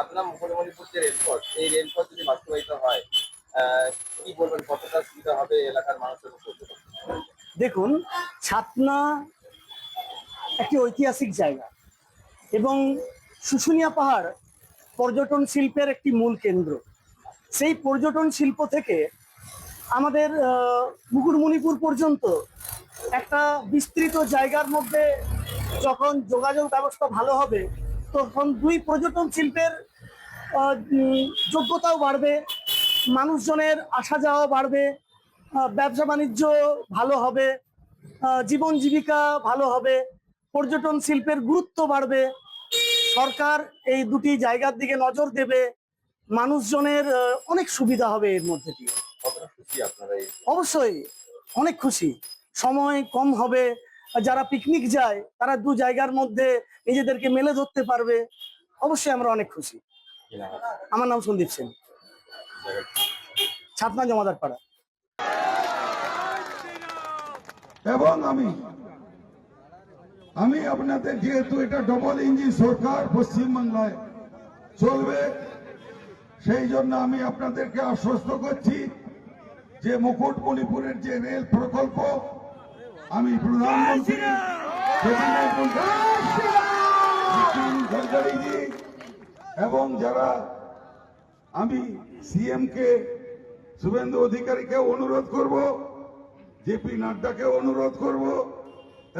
আপনার মুকুটমণিপুর যে রেলপথ, এই রেলপথ যদি বাস্তবায়িত হয়, কি বলবেন, কতটা সুবিধা হবে এলাকার মানুষের উপর? দেখুন, ছাতনা একটি ঐতিহাসিক জায়গা এবং শুশুনিয়া পাহাড় পর্যটন শিল্পের একটি মূল কেন্দ্র। সেই পর্যটন শিল্প থেকে আমাদের মুকুটমণিপুর পর্যন্ত একটা বিস্তৃত জায়গার মধ্যে যখন যোগাযোগ ব্যবস্থা ভালো হবে, তখন দুই পর্যটন শিল্পের যোগ্যতাও বাড়বে, মানুষজনের আসা যাওয়া বাড়বে, ব্যবসা বাণিজ্য ভালো হবে, জীবন জীবিকা ভালো হবে, পর্যটন শিল্পের গুরুত্ব বাড়বে। সরকার এই দুটি জায়গার দিকে নজর দেবে, মানুষজনের অনেক সুবিধা হবে এর মধ্যে দিয়ে। কতটা খুশি আপনারা? অবশ্যই অনেক খুশি। সময় কম হবে, যারা পিকনিক যায় তারা দু জায়গার মধ্যে নিজেদেরকে মেলে ধরতে পারবে। অবশ্যই আমরা অনেক খুশি। আমার নাম সন্দীপ সেন, ছাতনা জমাদার পাড়া। এবং আমি আপনাদের, যেহেতু এটা ডবল ইঞ্জিন সরকার পশ্চিমবাংলায় চলবে, সেই জন্য আমি আপনাদেরকে আশ্বস্ত করছি যে মুকুটমণিপুরের যে রেল প্রকল্প, আমি প্রধানমন্ত্রী গডকারিজি এবং যারা, আমি সিএম কে শুভেন্দু অধিকারীকে অনুরোধ করব, জেপি নাড্ডাকে অনুরোধ করব,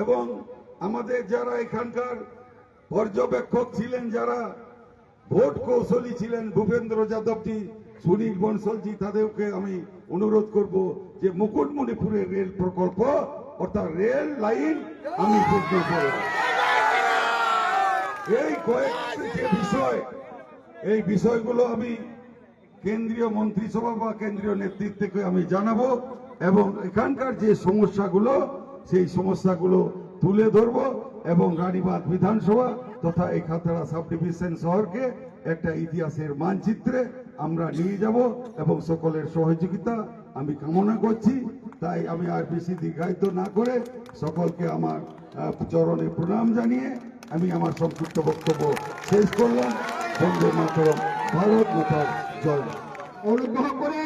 এবং আমাদের যারা এখানকার পর্যবেক্ষক ছিলেন, যারা ভোট কৌশলী ছিলেন, ভূপেন্দ্র যাদবজি, সুনীল বনসলজি, তাদেরকে আমি অনুরোধ করব যে মুকুটমণিপুরের রেল প্রকল্প অর্থাৎ রেল লাইন আমি পূর্ণ করব। এই কয়েকটি যে বিষয়, এই বিষয়গুলো আমি কেন্দ্রীয় মন্ত্রিসভা বা কেন্দ্রীয় নেতৃত্বকে আমি জানাবো, এবং এখানকার যে সমস্যাগুলো, সেই সমস্যাগুলো তুলে ধরব, এবং রানীবাঁধ বিধানসভা তথা এই খাতড়া সাব ডিভিশন শহরকে একটা ইতিহাসের মানচিত্রে আমরা নিয়ে যাব, এবং সকলের সহযোগিতা আমি কামনা করছি। তাই আমি আর বেশি দীর্ঘায়িত না করে সকলকে আমার চরণে প্রণাম জানিয়ে আমি আমার সংক্ষিপ্ত বক্তব্য শেষ করলাম। বন্দে মাতরম, ভারত মাতার জয়। অনুগ্রহ করে